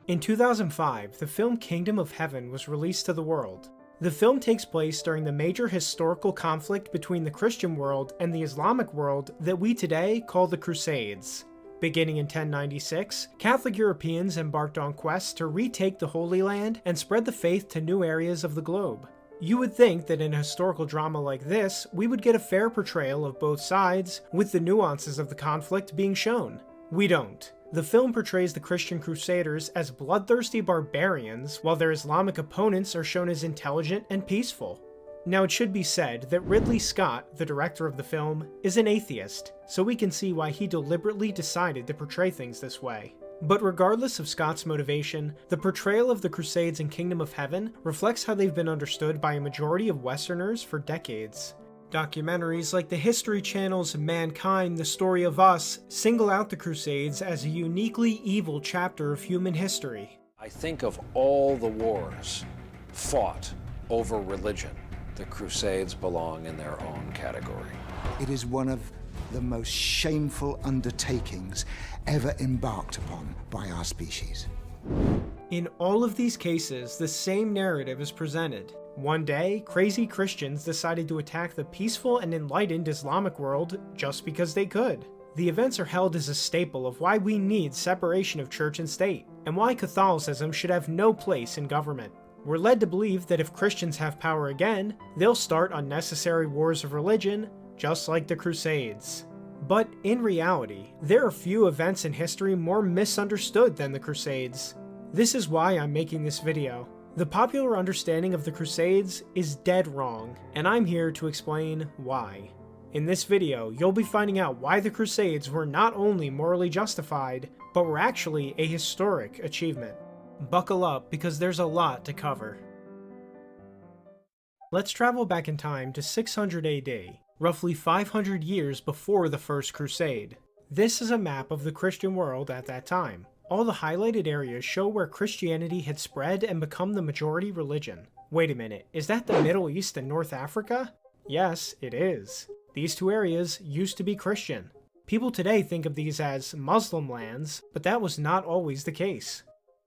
In 2005, the film Kingdom of Heaven was released to the world. The film takes place during the major historical conflict between the Christian world and the Islamic world that we today call the Crusades. Beginning in 1096, Catholic Europeans embarked on quests to retake the Holy Land and spread the faith to new areas of the globe. You would think that in a historical drama like this, we would get a fair portrayal of both sides, with the nuances of the conflict being shown. We don't. The film portrays the Christian Crusaders as bloodthirsty barbarians, while their Islamic opponents are shown as intelligent and peaceful. Now it should be said that Ridley Scott, the director of the film, is an atheist, so we can see why he deliberately decided to portray things this way. But regardless of Scott's motivation, the portrayal of the Crusades in Kingdom of Heaven reflects how they've been understood by a majority of Westerners for decades. Documentaries like the History Channel's Mankind, the Story of Us single out the Crusades as a uniquely evil chapter of human history. I think of all the wars fought over religion, the Crusades belong in their own category. It is one of the most shameful undertakings ever embarked upon by our species. In all of these cases, the same narrative is presented. One day, crazy Christians decided to attack the peaceful and enlightened Islamic world just because they could. The events are held as a staple of why we need separation of church and state, and why Catholicism should have no place in government. We're led to believe that if Christians have power again, they'll start unnecessary wars of religion, just like the Crusades. But in reality, there are few events in history more misunderstood than the Crusades. This is why I'm making this video. The popular understanding of the Crusades is dead wrong, and I'm here to explain why. In this video, you'll be finding out why the Crusades were not only morally justified, but were actually a historic achievement. Buckle up, because there's a lot to cover. Let's travel back in time to 600 AD, roughly 500 years before the First Crusade. This is a map of the Christian world at that time. All the highlighted areas show where Christianity had spread and become the majority religion. Wait a minute, is that the Middle East and North Africa? Yes, it is. These two areas used to be Christian. People today think of these as Muslim lands, but that was not always the case.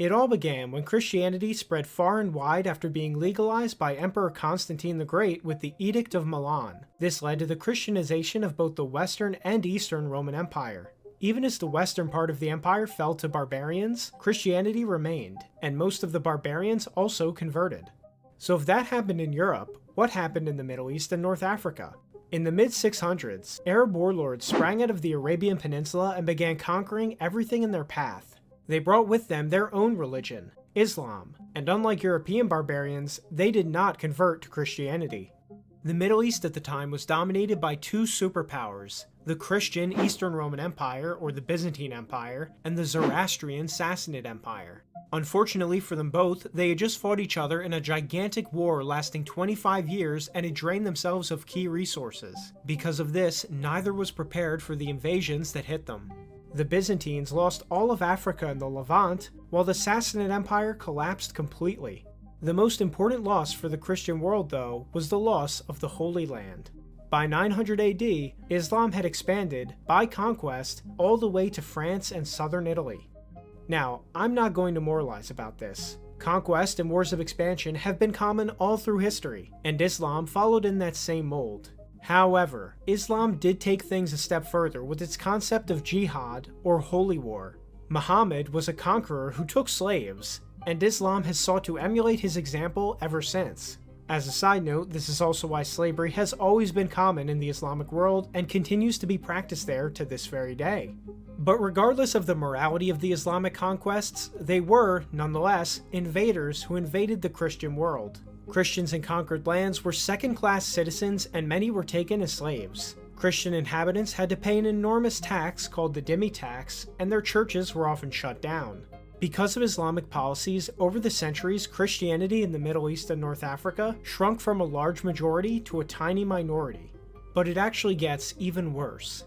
It all began when Christianity spread far and wide after being legalized by Emperor Constantine the Great with the Edict of Milan. This led to the Christianization of both the Western and Eastern Roman Empire. Even as the western part of the empire fell to barbarians, Christianity remained, and most of the barbarians also converted. So if that happened in Europe, what happened in the Middle East and North Africa? In the mid-600s, Arab warlords sprang out of the Arabian Peninsula and began conquering everything in their path. They brought with them their own religion, Islam, and unlike European barbarians, they did not convert to Christianity. The Middle East at the time was dominated by two superpowers, the Christian Eastern Roman Empire, or the Byzantine Empire, and the Zoroastrian Sassanid Empire. Unfortunately for them both, they had just fought each other in a gigantic war lasting 25 years and had drained themselves of key resources. Because of this, neither was prepared for the invasions that hit them. The Byzantines lost all of Africa and the Levant, while the Sassanid Empire collapsed completely. The most important loss for the Christian world, though, was the loss of the Holy Land. By 900 AD, Islam had expanded, by conquest, all the way to France and southern Italy. Now, I'm not going to moralize about this. Conquest and wars of expansion have been common all through history, and Islam followed in that same mold. However, Islam did take things a step further with its concept of jihad, or holy war. Muhammad was a conqueror who took slaves, and Islam has sought to emulate his example ever since. As a side note, this is also why slavery has always been common in the Islamic world and continues to be practiced there to this very day. But regardless of the morality of the Islamic conquests, they were, nonetheless, invaders who invaded the Christian world. Christians in conquered lands were second-class citizens and many were taken as slaves. Christian inhabitants had to pay an enormous tax called the dhimmi tax, and their churches were often shut down. Because of Islamic policies, over the centuries, Christianity in the Middle East and North Africa shrunk from a large majority to a tiny minority. But it actually gets even worse.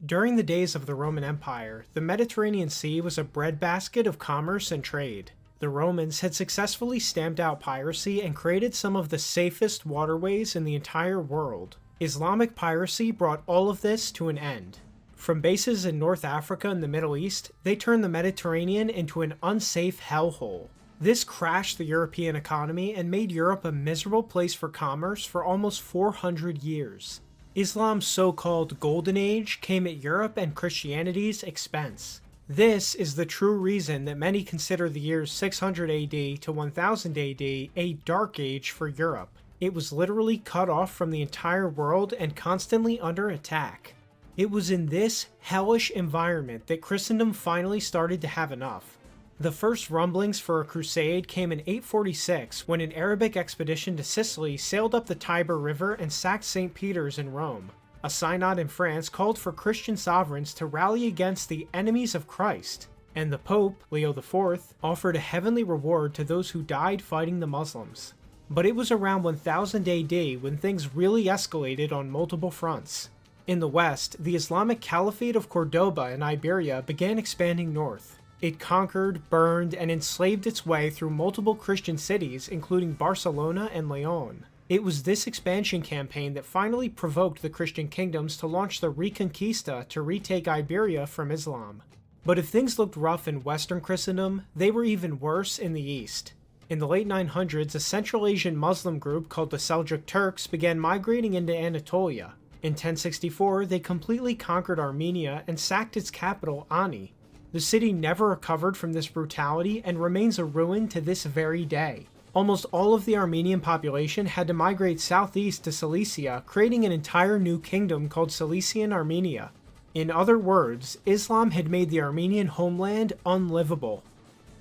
During the days of the Roman Empire, the Mediterranean Sea was a breadbasket of commerce and trade. The Romans had successfully stamped out piracy and created some of the safest waterways in the entire world. Islamic piracy brought all of this to an end. From bases in North Africa and the Middle East, they turned the Mediterranean into an unsafe hellhole. This crashed the European economy and made Europe a miserable place for commerce for almost 400 years. Islam's so-called Golden Age came at Europe and Christianity's expense. This is the true reason that many consider the years 600 AD to 1000 AD a dark age for Europe. It was literally cut off from the entire world and constantly under attack. It was in this hellish environment that Christendom finally started to have enough. The first rumblings for a crusade came in 846 when an Arabic expedition to Sicily sailed up the Tiber River and sacked St. Peter's in Rome. A synod in France called for Christian sovereigns to rally against the enemies of Christ, and the Pope, Leo IV, offered a heavenly reward to those who died fighting the Muslims. But it was around 1000 AD when things really escalated on multiple fronts. In the west, the Islamic Caliphate of Cordoba in Iberia began expanding north. It conquered, burned, and enslaved its way through multiple Christian cities, including Barcelona and Leon. It was this expansion campaign that finally provoked the Christian kingdoms to launch the Reconquista to retake Iberia from Islam. But if things looked rough in Western Christendom, they were even worse in the East. In the late 900s, a Central Asian Muslim group called the Seljuk Turks began migrating into Anatolia. In 1064, they completely conquered Armenia and sacked its capital, Ani. The city never recovered from this brutality and remains a ruin to this very day. Almost all of the Armenian population had to migrate southeast to Cilicia, creating an entire new kingdom called Cilician Armenia. In other words, Islam had made the Armenian homeland unlivable.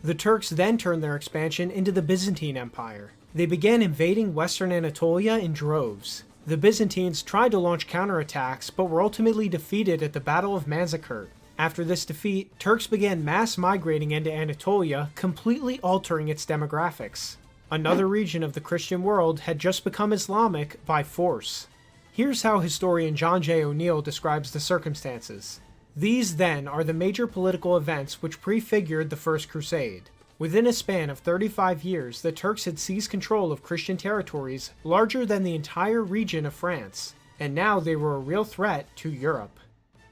The Turks then turned their expansion into the Byzantine Empire. They began invading western Anatolia in droves. The Byzantines tried to launch counterattacks, but were ultimately defeated at the Battle of Manzikert. After this defeat, Turks began mass migrating into Anatolia, completely altering its demographics. Another region of the Christian world had just become Islamic by force. Here's how historian John J. O'Neill describes the circumstances. These, then, are the major political events which prefigured the First Crusade. Within a span of 35 years, the Turks had seized control of Christian territories larger than the entire region of France, and now they were a real threat to Europe.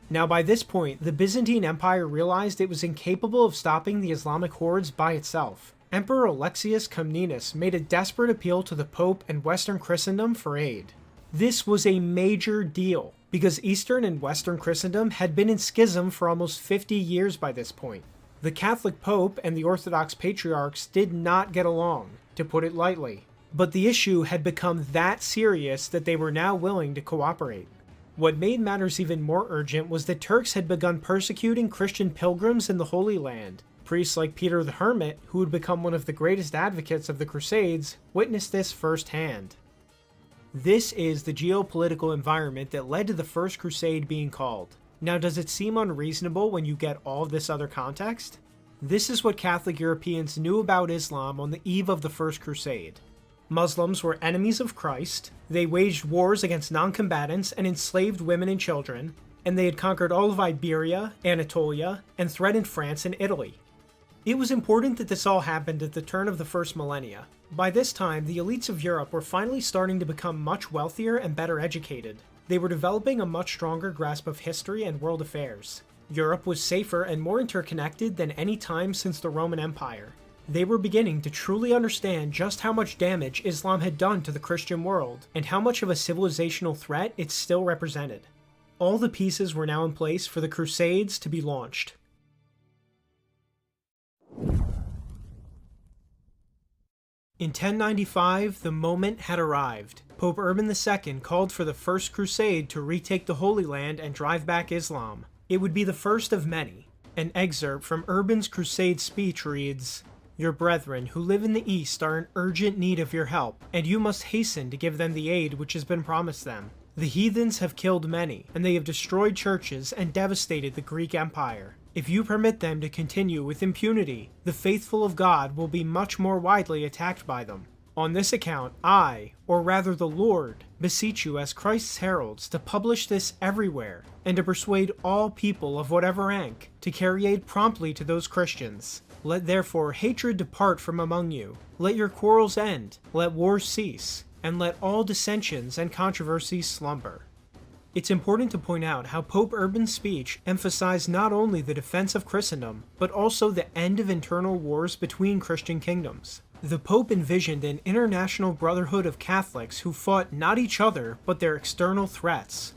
Now by this point, the Byzantine Empire realized it was incapable of stopping the Islamic hordes by itself. Emperor Alexius Comnenus made a desperate appeal to the Pope and Western Christendom for aid. This was a major deal, because Eastern and Western Christendom had been in schism for almost 50 years by this point. The Catholic Pope and the Orthodox Patriarchs did not get along, to put it lightly, but the issue had become that serious that they were now willing to cooperate. What made matters even more urgent was that Turks had begun persecuting Christian pilgrims in the Holy Land. Priests like Peter the Hermit, who would become one of the greatest advocates of the Crusades, witnessed this firsthand. This is the geopolitical environment that led to the First Crusade being called. Now, does it seem unreasonable when you get all of this other context? This is what Catholic Europeans knew about Islam on the eve of the First Crusade. Muslims were enemies of Christ, they waged wars against non-combatants and enslaved women and children, and they had conquered all of Iberia, Anatolia, and threatened France and Italy. It was important that this all happened at the turn of the first millennia. By this time, the elites of Europe were finally starting to become much wealthier and better educated. They were developing a much stronger grasp of history and world affairs. Europe was safer and more interconnected than any time since the Roman Empire. They were beginning to truly understand just how much damage Islam had done to the Christian world, and how much of a civilizational threat it still represented. All the pieces were now in place for the Crusades to be launched. In 1095, the moment had arrived. Pope Urban II called for the First Crusade to retake the Holy Land and drive back Islam. It would be the first of many. An excerpt from Urban's crusade speech reads, "Your brethren who live in the East are in urgent need of your help, and you must hasten to give them the aid which has been promised them. The heathens have killed many, and they have destroyed churches and devastated the Greek Empire. If you permit them to continue with impunity, the faithful of God will be much more widely attacked by them. On this account, I, or rather the Lord, beseech you as Christ's heralds to publish this everywhere, and to persuade all people of whatever rank to carry aid promptly to those Christians. Let therefore hatred depart from among you. Let your quarrels end. Let wars cease. And let all dissensions and controversies slumber." It's important to point out how Pope Urban's speech emphasized not only the defense of Christendom, but also the end of internal wars between Christian kingdoms. The Pope envisioned an international brotherhood of Catholics who fought not each other, but their external threats.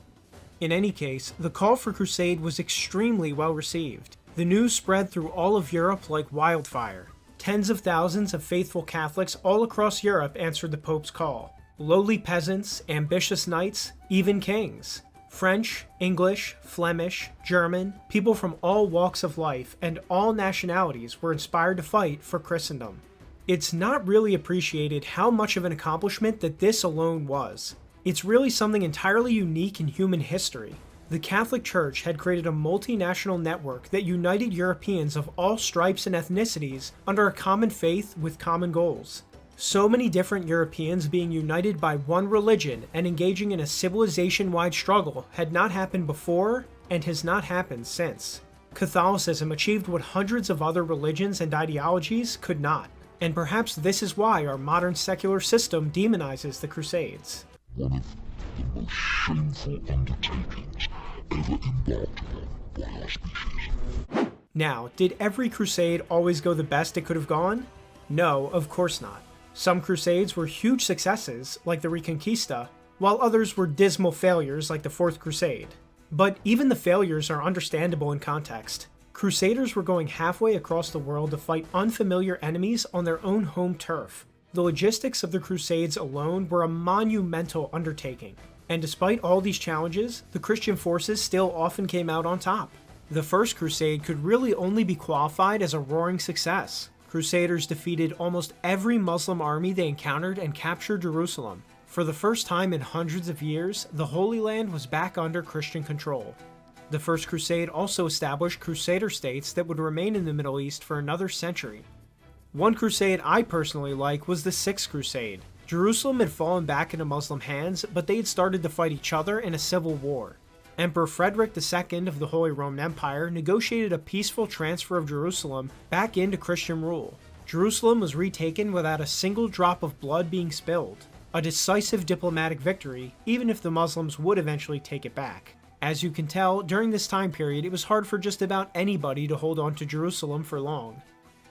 In any case, the call for crusade was extremely well received. The news spread through all of Europe like wildfire. Tens of thousands of faithful Catholics all across Europe answered the Pope's call. Lowly peasants, ambitious knights, even kings. French, English, Flemish, German, people from all walks of life and all nationalities were inspired to fight for Christendom. It's not really appreciated how much of an accomplishment that this alone was. It's really something entirely unique in human history. The Catholic Church had created a multinational network that united Europeans of all stripes and ethnicities under a common faith with common goals. So many different Europeans being united by one religion and engaging in a civilization-wide struggle had not happened before and has not happened since. Catholicism achieved what hundreds of other religions and ideologies could not, and perhaps this is why our modern secular system demonizes the Crusades. One of the most shameful undertakings ever embarked upon by our species. Now, did every crusade always go the best it could have gone? No, of course not. Some crusades were huge successes, like the Reconquista, while others were dismal failures, like the Fourth Crusade. But even the failures are understandable in context. Crusaders were going halfway across the world to fight unfamiliar enemies on their own home turf. The logistics of the Crusades alone were a monumental undertaking, and despite all these challenges, the Christian forces still often came out on top. The First Crusade could really only be qualified as a roaring success. Crusaders defeated almost every Muslim army they encountered and captured Jerusalem. For the first time in hundreds of years, the Holy Land was back under Christian control. The First Crusade also established Crusader states that would remain in the Middle East for another century. One crusade I personally like was the Sixth Crusade. Jerusalem had fallen back into Muslim hands, but they had started to fight each other in a civil war. Emperor Frederick II of the Holy Roman Empire negotiated a peaceful transfer of Jerusalem back into Christian rule. Jerusalem was retaken without a single drop of blood being spilled. A decisive diplomatic victory, even if the Muslims would eventually take it back. As you can tell, during this time period it was hard for just about anybody to hold on to Jerusalem for long.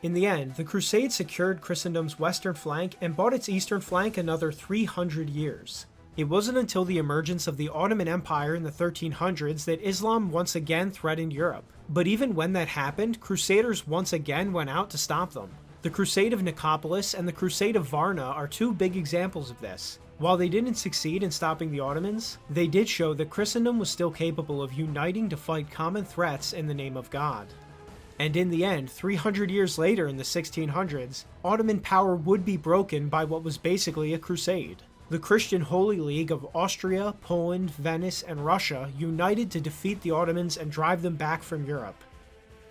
In the end, the Crusades secured Christendom's western flank and bought its eastern flank another 300 years. It wasn't until the emergence of the Ottoman Empire in the 1300s that Islam once again threatened Europe. But even when that happened, Crusaders once again went out to stop them. The Crusade of Nicopolis and the Crusade of Varna are two big examples of this. While they didn't succeed in stopping the Ottomans, they did show that Christendom was still capable of uniting to fight common threats in the name of God. And in the end, 300 years later in the 1600s, Ottoman power would be broken by what was basically a crusade. The Christian Holy League of Austria, Poland, Venice, and Russia united to defeat the Ottomans and drive them back from Europe.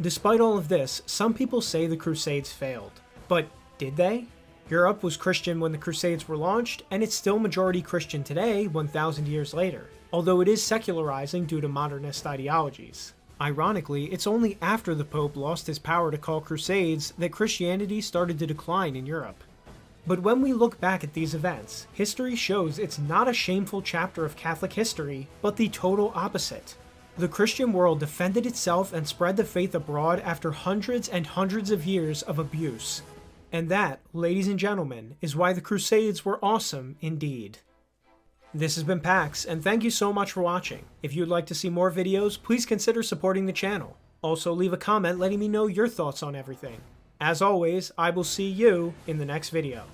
Despite all of this, some people say the Crusades failed. But did they? Europe was Christian when the Crusades were launched, and it's still majority Christian today, 1,000 years later, although it is secularizing due to modernist ideologies. Ironically, it's only after the Pope lost his power to call crusades that Christianity started to decline in Europe. But when we look back at these events, history shows it's not a shameful chapter of Catholic history, but the total opposite. The Christian world defended itself and spread the faith abroad after hundreds and hundreds of years of abuse. And that, ladies and gentlemen, is why the Crusades were awesome indeed. This has been Pax, and thank you so much for watching. If you'd like to see more videos, please consider supporting the channel. Also leave a comment letting me know your thoughts on everything. As always, I will see you in the next video.